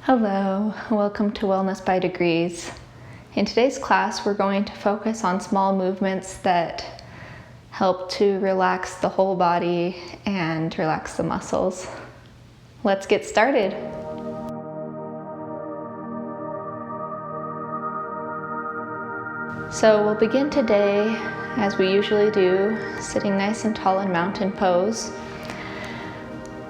Hello, welcome to Wellness by Degrees. In today's class, we're going to focus on small movements that help to relax the whole body and relax the muscles. Let's get started. So we'll begin today, as we usually do, sitting nice and tall in mountain pose.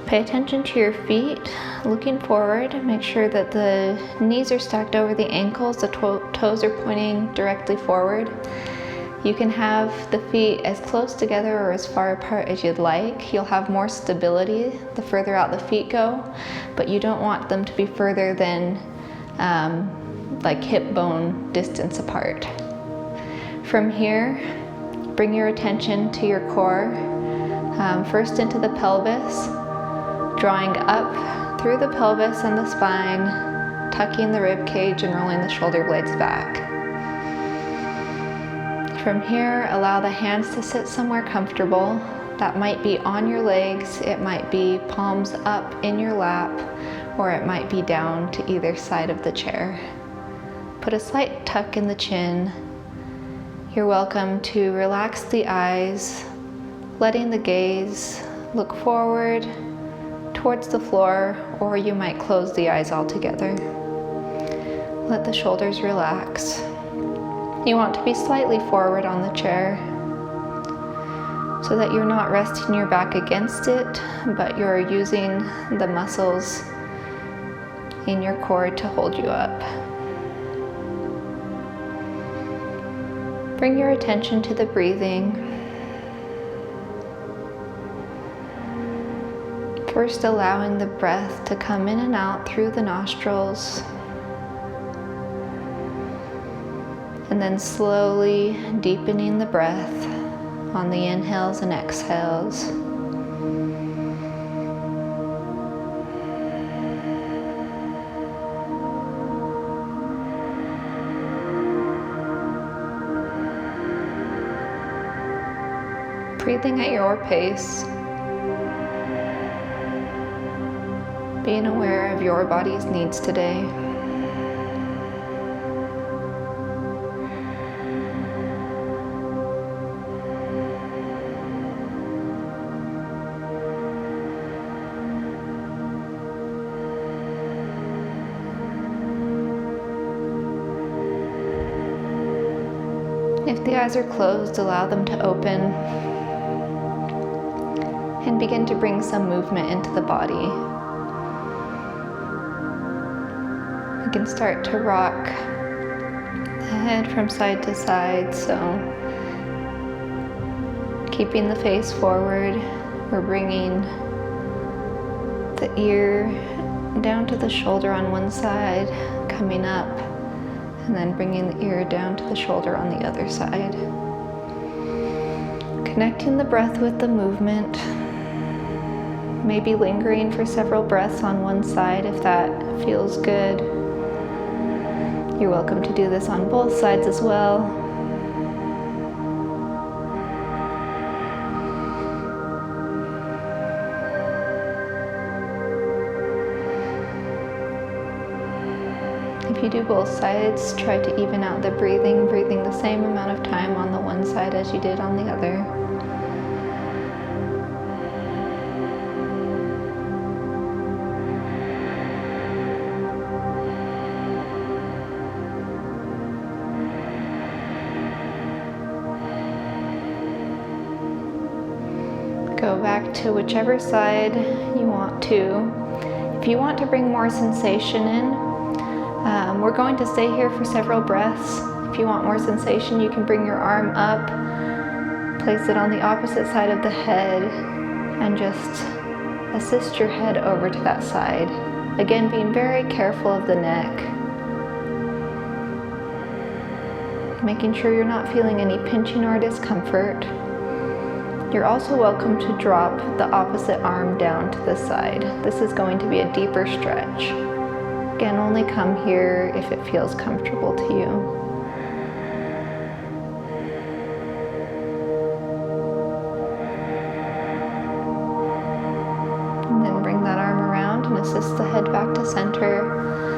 Pay attention to your feet, looking forward. Make sure that the knees are stacked over the ankles, the toes are pointing directly forward. You can have the feet as close together or as far apart as you'd like. You'll have more stability the further out the feet go, but you don't want them to be further than like hip bone distance apart. From here, bring your attention to your core, first into the pelvis, drawing up through the pelvis and the spine, tucking the rib cage and rolling the shoulder blades back. From here, allow the hands to sit somewhere comfortable. That might be on your legs, it might be palms up in your lap, or it might be down to either side of the chair. Put a slight tuck in the chin. You're welcome to relax the eyes, letting the gaze look forward towards the floor, or you might close the eyes altogether. Let the shoulders relax. You want to be slightly forward on the chair so that you're not resting your back against it, but you're using the muscles in your core to hold you up. Bring your attention to the breathing. First, allowing the breath to come in and out through the nostrils, and then slowly deepening the breath on the inhales and exhales. Breathing at your pace. Being aware of your body's needs today. If the eyes are closed, allow them to open and begin to bring some movement into the body. You can start to rock the head from side to side, so keeping the face forward, we're bringing the ear down to the shoulder on one side, coming up, and then bringing the ear down to the shoulder on the other side. Connecting the breath with the movement, maybe lingering for several breaths on one side if that feels good. You're welcome to do this on both sides as well. If you do both sides, try to even out the breathing the same amount of time on the one side as you did on the other. Go back to whichever side you want to. If you want to bring more sensation in, we're going to stay here for several breaths. If you want more sensation, you can bring your arm up, place it on the opposite side of the head, and just assist your head over to that side. Again, being very careful of the neck. Making sure you're not feeling any pinching or discomfort. You're also welcome to drop the opposite arm down to the side. This is going to be a deeper stretch. Again, only come here if it feels comfortable to you. And then bring that arm around and assist the head back to center.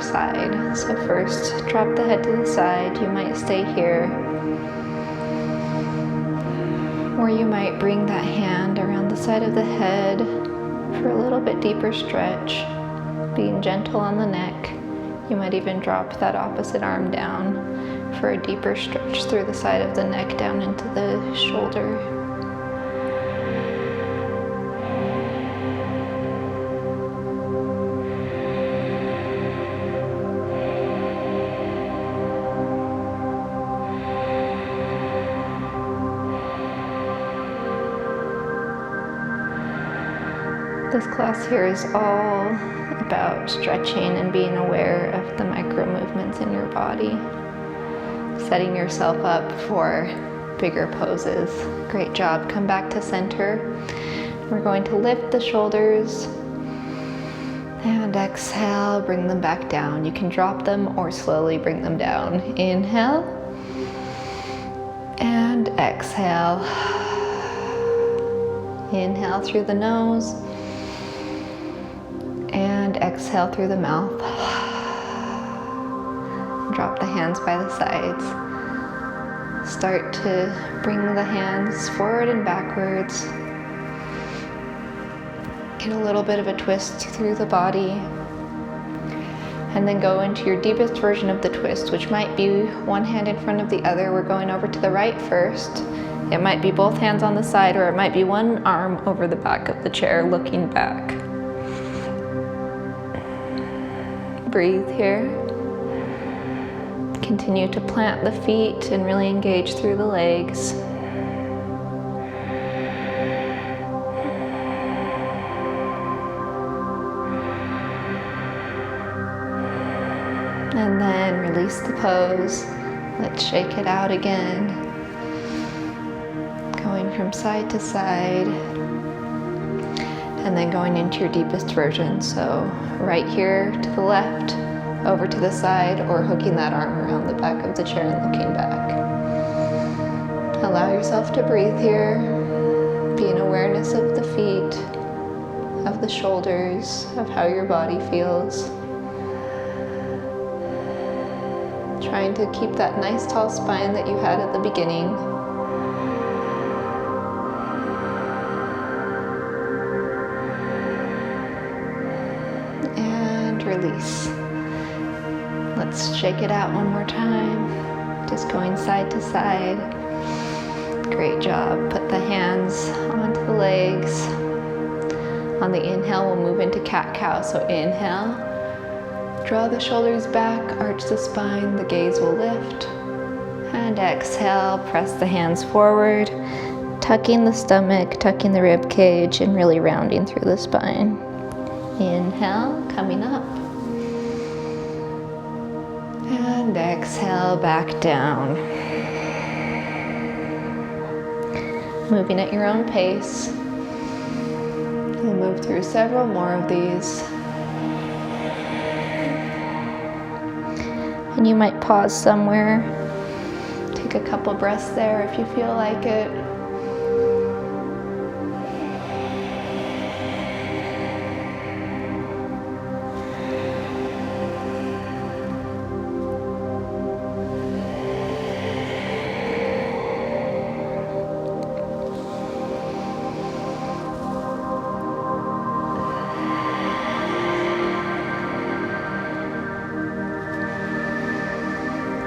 other side. So first, drop the head to the side. You might stay here, or you might bring that hand around the side of the head for a little bit deeper stretch, being gentle on the neck. You might even drop that opposite arm down for a deeper stretch through the side of the neck down into the shoulder. This class here is all about stretching and being aware of the micro movements in your body, setting yourself up for bigger poses. Great job. Come back to center. We're going to lift the shoulders and exhale, bring them back down. You can drop them or slowly bring them down. Inhale and exhale. Inhale through the nose and exhale through the mouth. Drop the hands by the sides. Start to bring the hands forward and backwards. Get a little bit of a twist through the body. And then go into your deepest version of the twist, which might be one hand in front of the other. We're going over to the right first. It might be both hands on the side, or it might be one arm over the back of the chair looking back. Breathe here. Continue to plant the feet and really engage through the legs. And then release the pose. Let's shake it out again. Going from side to side. And then going into your deepest version. So right here to the left, over to the side, or hooking that arm around the back of the chair and looking back. Allow yourself to breathe here, be in awareness of the feet, of the shoulders, of how your body feels. Trying to keep that nice tall spine that you had at the beginning. Release. Let's shake it out one more time. Just going side to side. Great job. Put the hands onto the legs. On the inhale, we'll move into cat-cow. So inhale, draw the shoulders back, arch the spine, the gaze will lift. And exhale, press the hands forward, tucking the stomach, tucking the rib cage, and really rounding through the spine. Inhale, coming up. And exhale, back down. Moving at your own pace. We'll move through several more of these. And you might pause somewhere. Take a couple breaths there if you feel like it.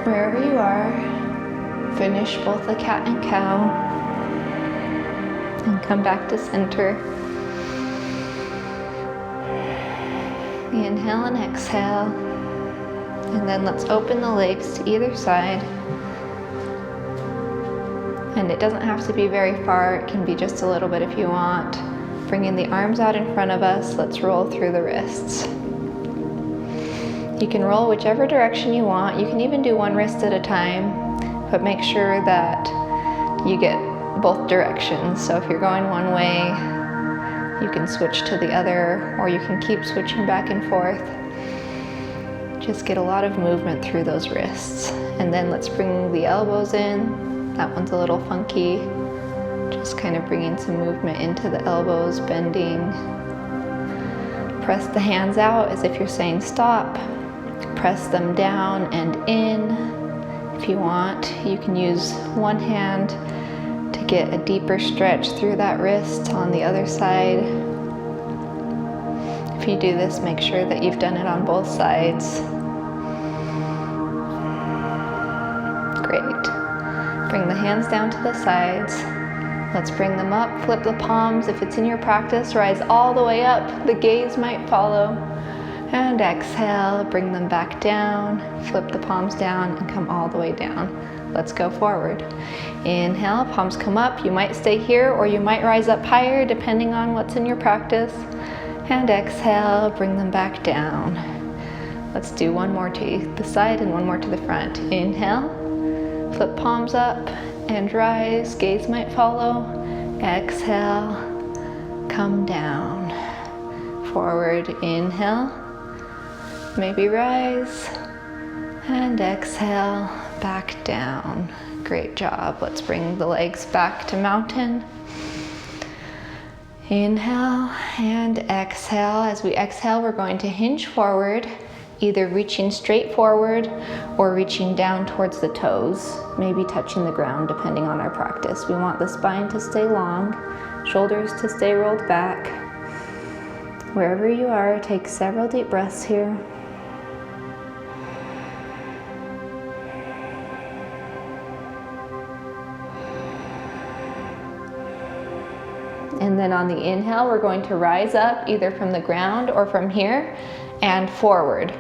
Wherever you are, finish both the cat and cow and come back to center. Inhale and exhale, and then let's open the legs to either side. And it doesn't have to be very far, it can be just a little bit if you want. Bringing the arms out in front of us, let's roll through the wrists. You can roll whichever direction you want. You can even do one wrist at a time, but make sure that you get both directions. So if you're going one way, you can switch to the other, or you can keep switching back and forth. Just get a lot of movement through those wrists. And then let's bring the elbows in. That one's a little funky. Just kind of bringing some movement into the elbows, bending. Press the hands out as if you're saying stop. Press them down and in. If you want, you can use one hand to get a deeper stretch through that wrist on the other side. If you do this, make sure that you've done it on both sides. Great. Bring the hands down to the sides. Let's bring them up, flip the palms. If it's in your practice, rise all the way up. The gaze might follow. And exhale, bring them back down, flip the palms down and come all the way down. Let's go forward. Inhale, palms come up. You might stay here or you might rise up higher depending on what's in your practice. And exhale, bring them back down. Let's do one more to the side and one more to the front. Inhale, flip palms up and rise. Gaze might follow. Exhale, come down. Forward, inhale. Maybe rise, and exhale, back down. Great job. Let's bring the legs back to mountain. Inhale and exhale. As we exhale, we're going to hinge forward, either reaching straight forward or reaching down towards the toes, maybe touching the ground depending on our practice. We want the spine to stay long, shoulders to stay rolled back. Wherever you are, take several deep breaths here. And then on the inhale, we're going to rise up either from the ground or from here and forward.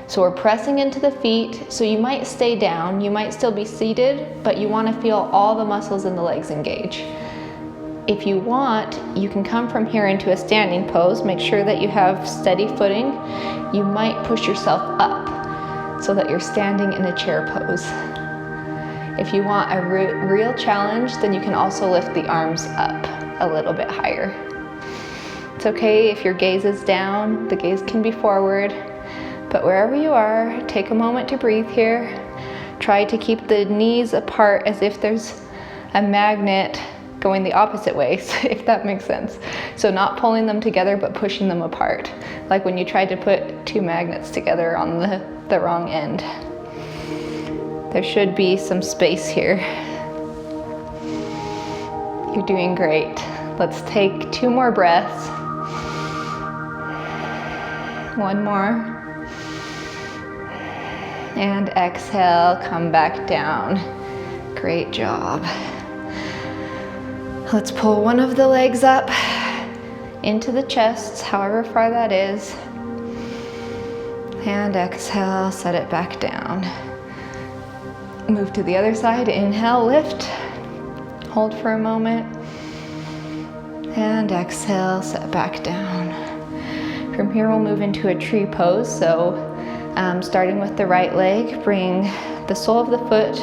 So we're pressing into the feet. So you might stay down, you might still be seated, but you want to feel all the muscles in the legs engage. If you want, you can come from here into a standing pose. Make sure that you have steady footing. You might push yourself up so that you're standing in a chair pose. If you want a real challenge, then you can also lift the arms up a little bit higher. It's okay if your gaze is down, the gaze can be forward, but wherever you are, take a moment to breathe here. Try to keep the knees apart as if there's a magnet going the opposite way, if that makes sense. So not pulling them together, but pushing them apart, like when you tried to put two magnets together on the wrong end. There should be some space here. You're doing great. Let's take 2 more breaths. 1 more. And exhale, come back down. Great job. Let's pull one of the legs up into the chest, however far that is. And exhale, set it back down. Move to the other side. Inhale, lift. Hold for a moment, and exhale, set back down. From here, we'll move into a tree pose. So starting with the right leg, bring the sole of the foot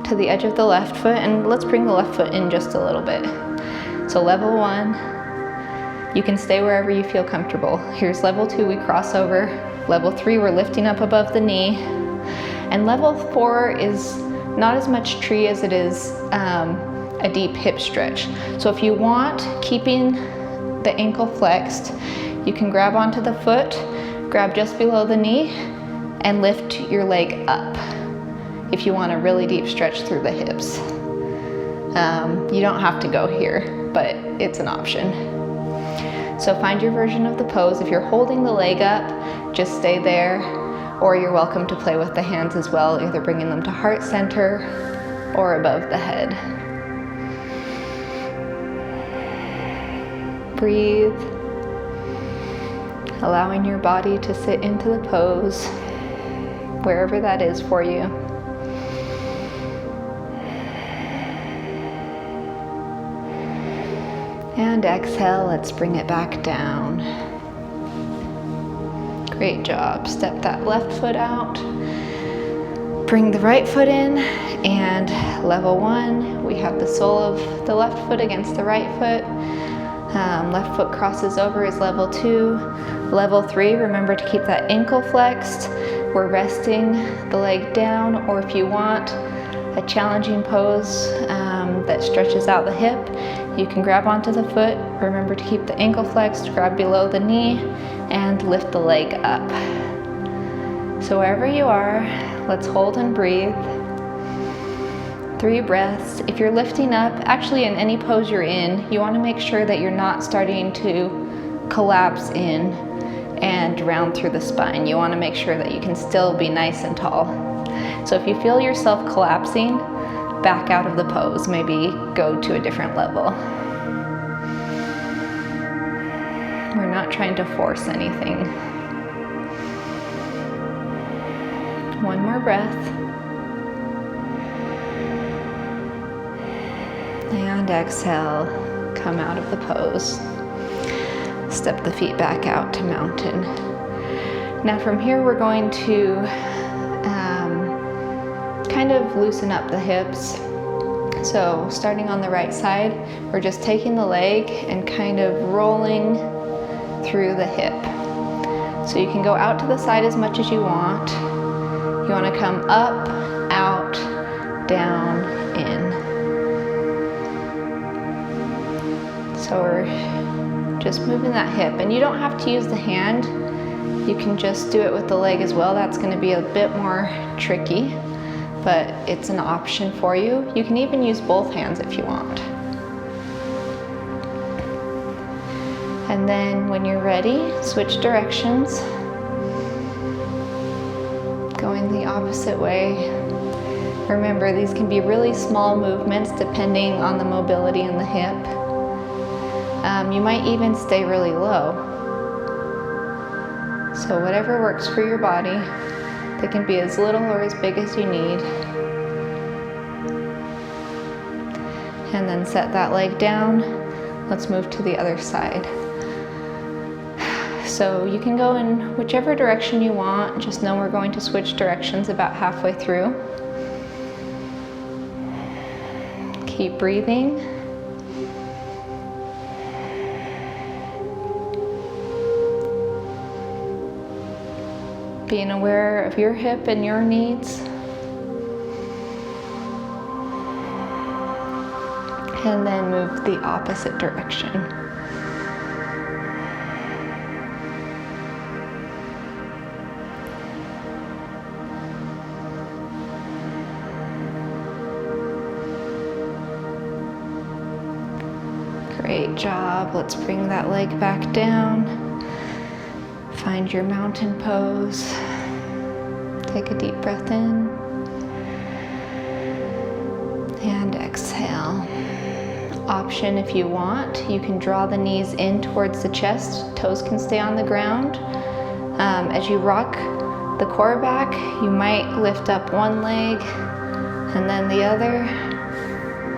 to the edge of the left foot, and let's bring the left foot in just a little bit. So level 1, you can stay wherever you feel comfortable. Here's level 2, we cross over. Level 3, we're lifting up above the knee. And level 4 is not as much tree as it is a deep hip stretch. So if you want, keeping the ankle flexed, you can grab onto the foot, grab just below the knee, and lift your leg up if you want a really deep stretch through the hips. You don't have to go here, but it's an option. So find your version of the pose. If you're holding the leg up, just stay there, or you're welcome to play with the hands as well, either bringing them to heart center or above the head. Breathe, allowing your body to sit into the pose, wherever that is for you. And exhale, let's bring it back down. Great job. Step that left foot out. Bring the right foot in, and level 1, we have the sole of the left foot against the right foot. Left foot crosses over is level 2. Level 3, remember to keep that ankle flexed. We're resting the leg down, or if you want a challenging pose that stretches out the hip, you can grab onto the foot. Remember to keep the ankle flexed, grab below the knee, and lift the leg up. So wherever you are, let's hold and breathe. 3 breaths. If you're lifting up, actually in any pose you're in, you want to make sure that you're not starting to collapse in and round through the spine. You want to make sure that you can still be nice and tall. So if you feel yourself collapsing, back out of the pose, maybe go to a different level. We're not trying to force anything. One more breath. And exhale, come out of the pose. Step the feet back out to mountain. Now from here we're going to kind of loosen up the hips. So starting on the right side, we're just taking the leg and kind of rolling through the hip. So you can go out to the side as much as you want. You want to come up, out, down, in. So we're just moving that hip, and you don't have to use the hand. You can just do it with the leg as well. That's going to be a bit more tricky, but it's an option for you. You can even use both hands if you want. And then when you're ready, switch directions. Going the opposite way. Remember, these can be really small movements depending on the mobility in the hip. You might even stay really low. So whatever works for your body, they can be as little or as big as you need. And then set that leg down. Let's move to the other side. So you can go in whichever direction you want. Just know we're going to switch directions about halfway through. Keep breathing. Being aware of your hip and your needs. And then move the opposite direction. Great job. Let's bring that leg back down. Find your mountain pose. Take a deep breath in. And exhale. Option if you want, you can draw the knees in towards the chest. Toes can stay on the ground. As you rock the core back, you might lift up one leg and then the other,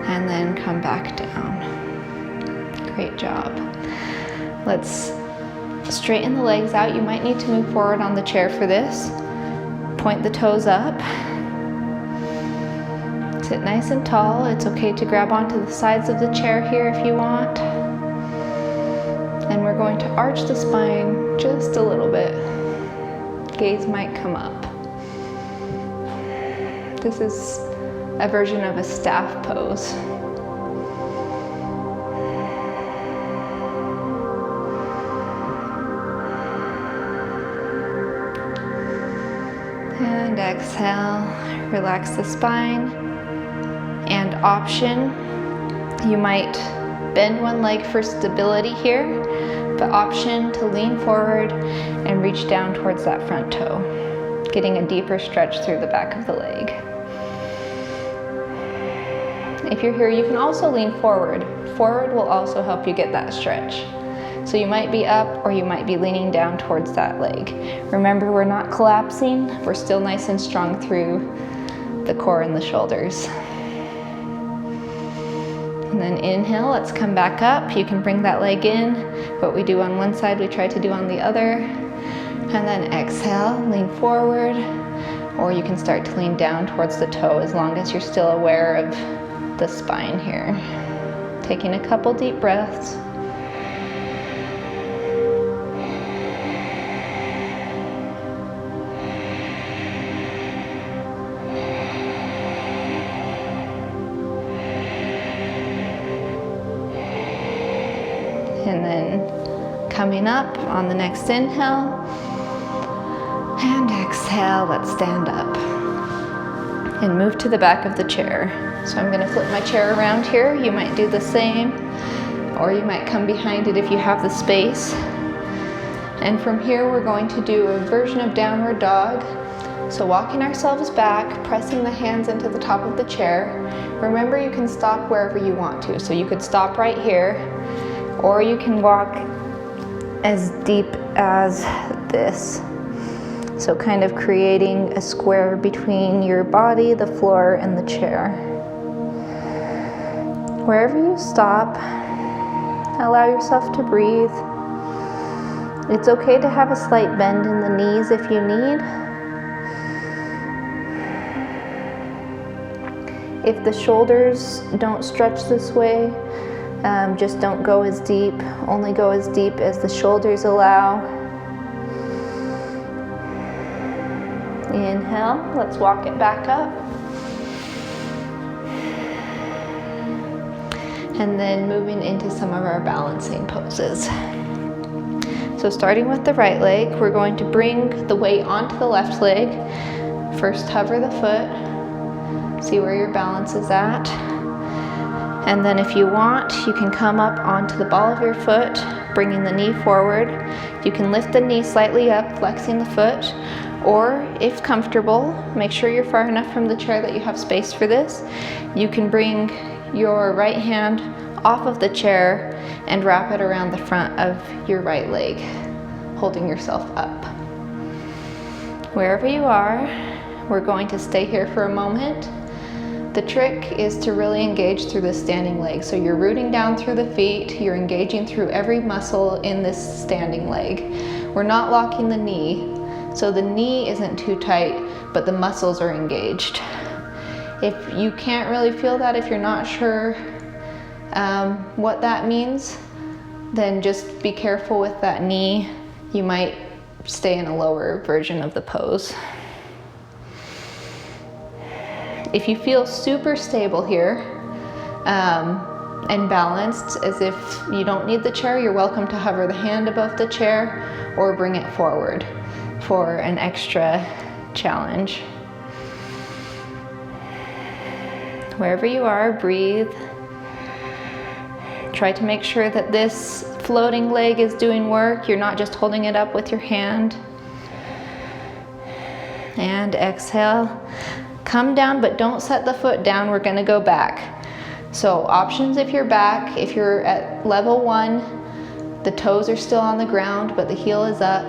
and then come back down. Great job. Let's straighten the legs out. You might need to move forward on the chair for this. Point the toes up. Sit nice and tall. It's okay to grab onto the sides of the chair here if you want. And we're going to arch the spine just a little bit. Gaze might come up. This is a version of a staff pose. And exhale, relax the spine. And option, you might bend one leg for stability here, but option to lean forward and reach down towards that front toe, getting a deeper stretch through the back of the leg. If you're here, you can also lean forward. Forward will also help you get that stretch. So you might be up or you might be leaning down towards that leg. Remember, we're not collapsing. We're still nice and strong through the core and the shoulders. And then inhale, let's come back up. You can bring that leg in. What we do on one side, we try to do on the other. And then exhale, lean forward, or you can start to lean down towards the toe as long as you're still aware of the spine here. Taking a couple deep breaths. And then coming up on the next inhale, And exhale, let's stand up. And move to the back of the chair. So I'm gonna flip my chair around here. You might do the same, or you might come behind it if you have the space. And from here, we're going to do a version of downward dog. So walking ourselves back, pressing the hands into the top of the chair. Remember, you can stop wherever you want to. So you could stop right here, or you can walk as deep as this. So kind of creating a square between your body, the floor, and the chair. Wherever you stop, allow yourself to breathe. It's okay to have a slight bend in the knees if you need. If the shoulders don't stretch this way, just don't go as deep. Only go as deep as the shoulders allow. Inhale, let's walk it back up. And then moving into some of our balancing poses. So starting with the right leg, we're going to bring the weight onto the left leg. First, hover the foot. See where your balance is at. And then if you want, you can come up onto the ball of your foot, bringing the knee forward. You can lift the knee slightly up, flexing the foot, or if comfortable, make sure you're far enough from the chair that you have space for this. You can bring your right hand off of the chair and wrap it around the front of your right leg, holding yourself up. Wherever you are, we're going to stay here for a moment. The trick is to really engage through the standing leg. So you're rooting down through the feet, you're engaging through every muscle in this standing leg. We're not locking the knee, so the knee isn't too tight, but the muscles are engaged. If you can't really feel that, if you're not sure what that means, then just be careful with that knee. You might stay in a lower version of the pose. If you feel super stable here and balanced, as if you don't need the chair, you're welcome to hover the hand above the chair or bring it forward for an extra challenge. Wherever you are, breathe. Try to make sure that this floating leg is doing work. You're not just holding it up with your hand. And exhale. Come down, but don't set the foot down. We're gonna go back. So options if you're back. If you're at level 1, the toes are still on the ground, but the heel is up.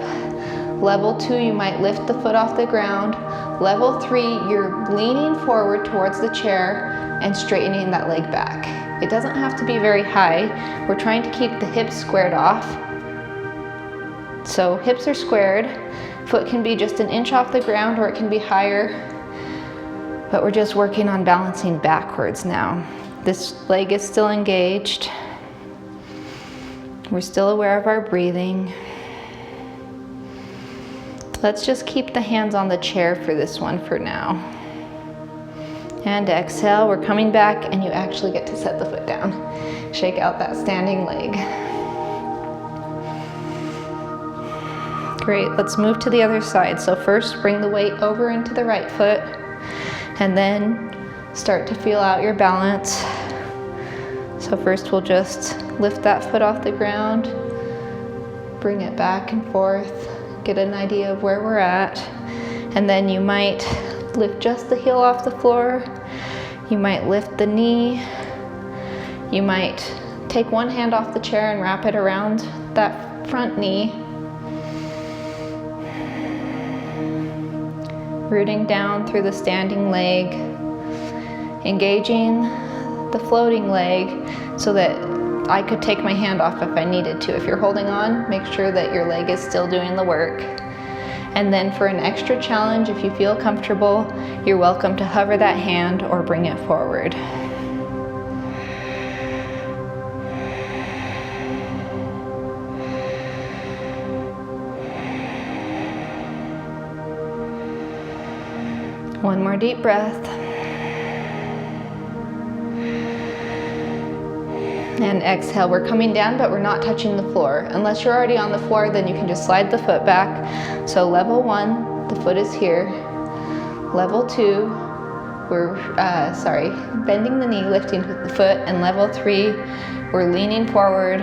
Level 2, you might lift the foot off the ground. Level 3, you're leaning forward towards the chair and straightening that leg back. It doesn't have to be very high. We're trying to keep the hips squared off. So hips are squared. Foot can be just an inch off the ground, or it can be higher. But we're just working on balancing backwards now. This leg is still engaged. We're still aware of our breathing. Let's just keep the hands on the chair for this one for now. And exhale, we're coming back, and you actually get to set the foot down. Shake out that standing leg. Great, let's move to the other side. So first, bring the weight over into the right foot, and then start to feel out your balance. So first we'll just lift that foot off the ground, bring it back and forth, get an idea of where we're at, and then you might lift just the heel off the floor, you might lift the knee, you might take one hand off the chair and wrap it around that front knee, rooting down through the standing leg, engaging the floating leg so that I could take my hand off if I needed to. If you're holding on, make sure that your leg is still doing the work. And then for an extra challenge, if you feel comfortable, you're welcome to hover that hand or bring it forward. One more deep breath. And exhale. We're coming down, but we're not touching the floor. Unless you're already on the floor, then you can just slide the foot back. So level 1, The foot is here. Level 2, we're bending the knee, lifting the foot, and level 3, we're leaning forward,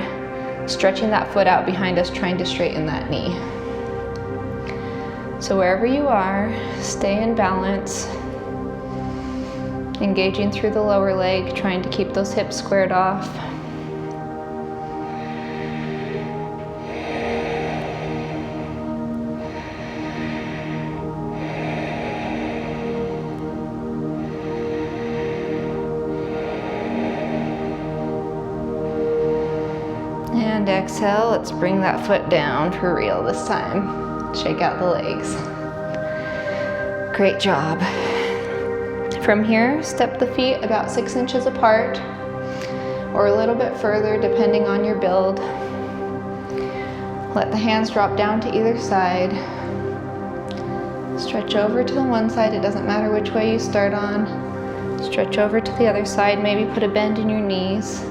stretching that foot out behind us, trying to straighten that knee. So wherever you are, stay in balance, engaging through the lower leg, trying to keep those hips squared off. And exhale, let's bring that foot down for real this time. Shake out the legs. Great job. From here, step the feet about 6 inches apart or a little bit further depending on your build. Let the hands drop down to either side. Stretch over to the one side, it doesn't matter which way you start on. Stretch over to the other side, maybe put a bend in your knees.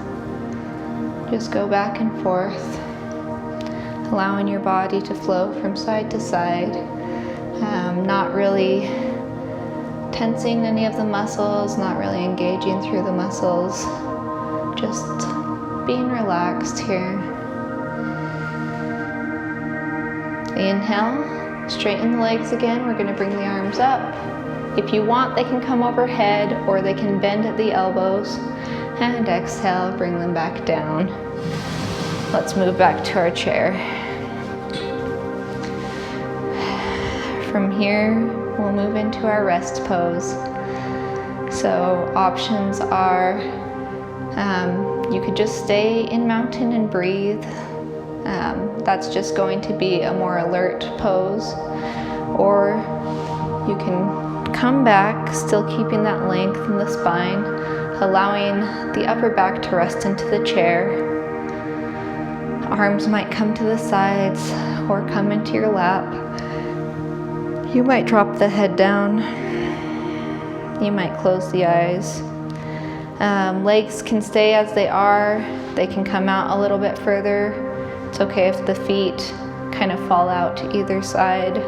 Just go back and forth, allowing your body to flow from side to side, not really tensing any of the muscles, not really engaging through the muscles, just being relaxed here. Inhale, straighten the legs again. We're going to bring the arms up. If you want, they can come overhead or they can bend at the elbows. And exhale, bring them back down. Let's move back to our chair. From here, we'll move into our rest pose. So options are, you could just stay in mountain and breathe. That's just going to be a more alert pose. Or you can come back, still keeping that length in the spine, allowing the upper back to rest into the chair. Arms might come to the sides or come into your lap. You might drop the head down. You might close the eyes. Legs can stay as they are. They can come out a little bit further. It's okay if the feet kind of fall out to either side.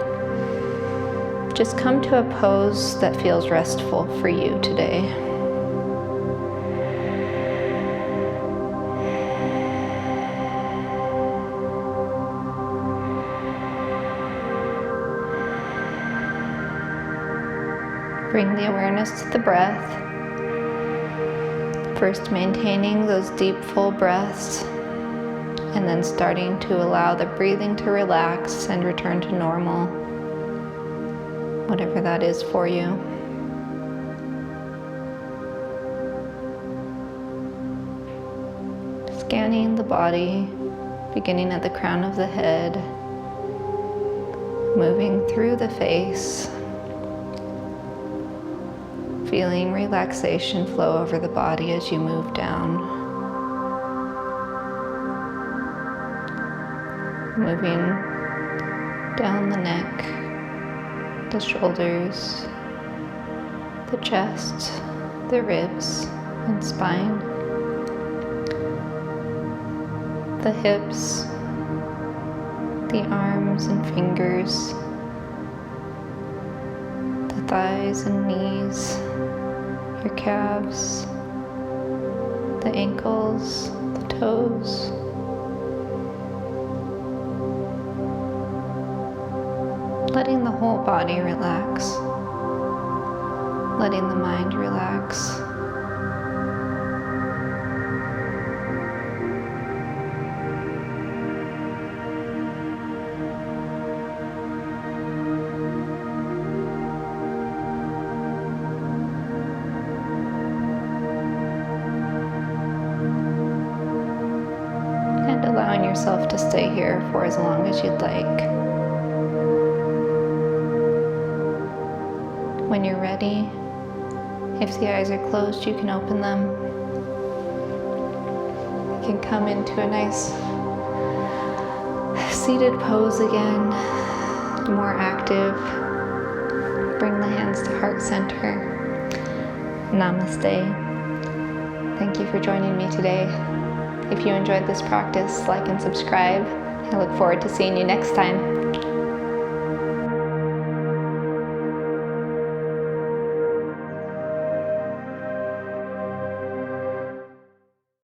Just come to a pose that feels restful for you today. Bring the awareness to the breath. First maintaining those deep, full breaths, and then starting to allow the breathing to relax and return to normal, whatever that is for you. Scanning the body, beginning at the crown of the head, moving through the face, feeling relaxation flow over the body as you move down. Moving down the neck, the shoulders, the chest, the ribs and spine, the hips, the arms and fingers, the thighs and knees, your calves, the ankles, the toes. Letting the whole body relax, letting the mind relax. And allowing yourself to stay here for as long as you'd like. When you're ready, if the eyes are closed, you can open them. You can come into a nice seated pose again, more active. Bring the hands to heart center. Namaste. Thank you for joining me today. If you enjoyed this practice, like and subscribe. I look forward to seeing you next time.